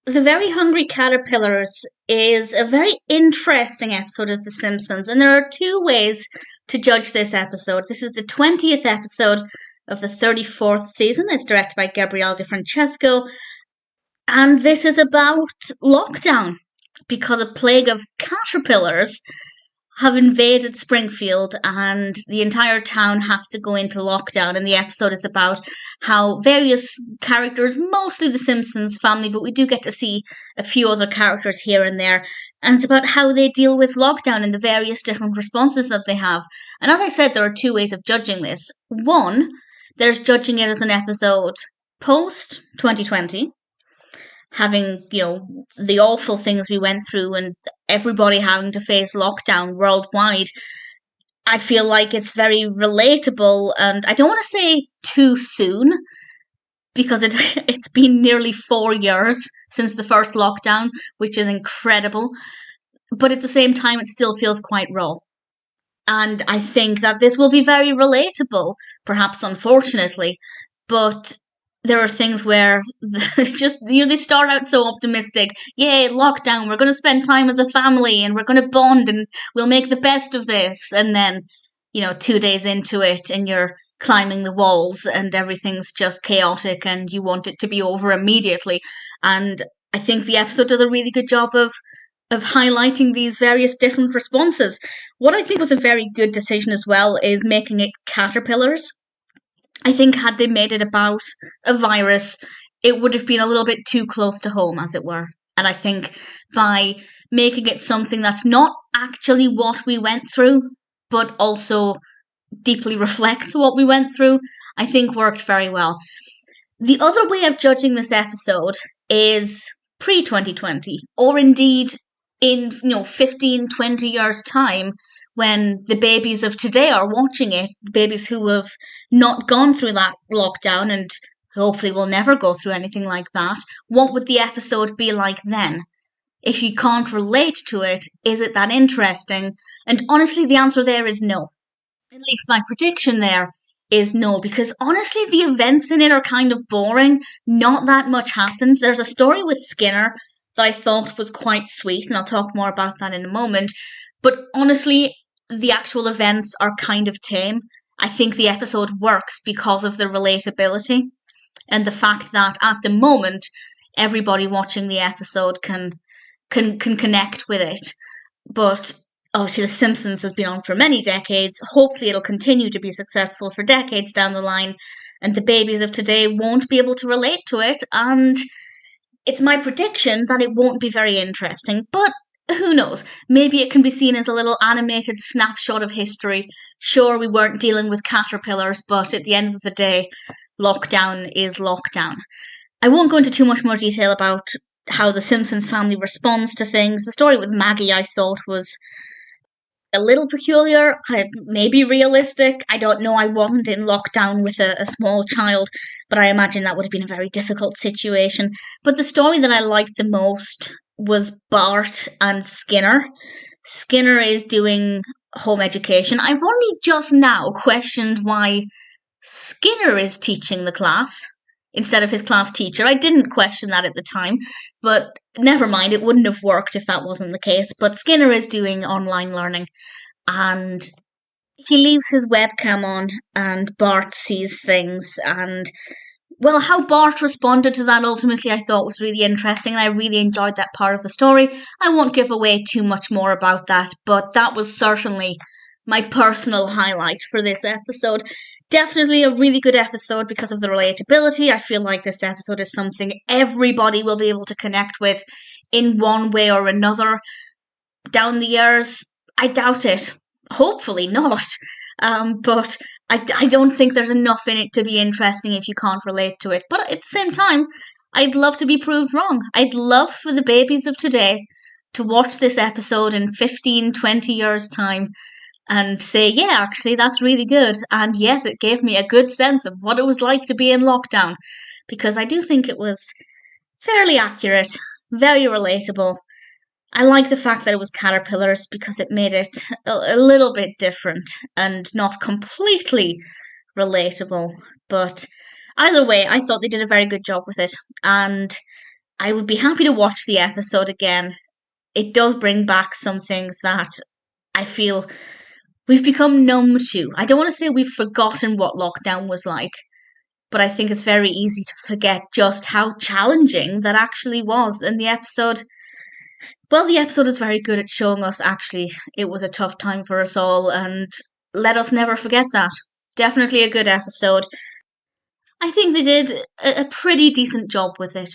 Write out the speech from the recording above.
The Very Hungry Caterpillars is a very interesting episode of The Simpsons, and there are two ways to judge this episode. This is the 20th episode of the 34th season. It's directed by Gabriel DeFrancesco, and this is about lockdown because a plague of caterpillars have invaded Springfield and the entire town has to go into lockdown. And the episode is about how various characters, mostly the Simpsons family, but we do get to see a few other characters here and there. And it's about how they deal with lockdown and the various different responses that they have. And as I said, there are two ways of judging this. One, there's judging it as an episode post 2020. Having, the awful things we went through and everybody having to face lockdown worldwide, I feel like it's very relatable, and I don't want to say too soon because it's been nearly 4 years since the first lockdown, which is incredible, but at the same time it still feels quite raw. And I think that this will be very relatable, perhaps unfortunately, but there are things where they start out so optimistic. Yay, lockdown, we're going to spend time as a family and we're going to bond and we'll make the best of this. And then, 2 days into it and you're climbing the walls and everything's just chaotic and you want it to be over immediately. And I think the episode does a really good job of highlighting these various different responses. What I think was a very good decision as well is making it caterpillars. I think had they made it about a virus, it would have been a little bit too close to home, as it were. And I think by making it something that's not actually what we went through, but also deeply reflects what we went through, I think worked very well. The other way of judging this episode is pre-2020, or indeed in 15, 20 years' time, when the babies of today are watching it, the babies who have not gone through that lockdown and hopefully will never go through anything like that, what would the episode be like then? If you can't relate to it, is it that interesting? And honestly, the answer there is no. At least my prediction there is no, because honestly, the events in it are kind of boring. Not that much happens. There's a story with Skinner that I thought was quite sweet, and I'll talk more about that in a moment. But honestly, the actual events are kind of tame. I think the episode works because of the relatability and the fact that at the moment everybody watching the episode can connect with it. But obviously The Simpsons has been on for many decades. Hopefully it'll continue to be successful for decades down the line, and the babies of today won't be able to relate to it, and it's my prediction that it won't be very interesting. But who knows? Maybe it can be seen as a little animated snapshot of history. Sure, we weren't dealing with caterpillars, but at the end of the day, lockdown is lockdown. I won't go into too much more detail about how the Simpsons family responds to things. The story with Maggie, I thought, was a little peculiar, maybe realistic. I don't know, I wasn't in lockdown with a small child, but I imagine that would have been a very difficult situation. But the story that I liked the most was Bart and Skinner. Skinner is doing home education. I've only just now questioned why Skinner is teaching the class instead of his class teacher. I didn't question that at the time, but never mind, it wouldn't have worked if that wasn't the case. But Skinner is doing online learning, and he leaves his webcam on, and Bart sees things, and well, how Bart responded to that ultimately I thought was really interesting, and I really enjoyed that part of the story. I won't give away too much more about that, but that was certainly my personal highlight for this episode. Definitely a really good episode because of the relatability. I feel like this episode is something everybody will be able to connect with in one way or another. Down the years, I doubt it. Hopefully not. But I don't think there's enough in it to be interesting if you can't relate to it. But at the same time, I'd love to be proved wrong. I'd love for the babies of today to watch this episode in 15, 20 years' time and say, yeah, actually, that's really good. And yes, it gave me a good sense of what it was like to be in lockdown, because I do think it was fairly accurate, very relatable. I like the fact that it was caterpillars because it made it a little bit different and not completely relatable. But either way, I thought they did a very good job with it. And I would be happy to watch the episode again. It does bring back some things that I feel we've become numb to. I don't want to say we've forgotten what lockdown was like, but I think it's very easy to forget just how challenging that actually was. And the episode is very good at showing us actually it was a tough time for us all, and let us never forget that. Definitely a good episode. I think they did a pretty decent job with it.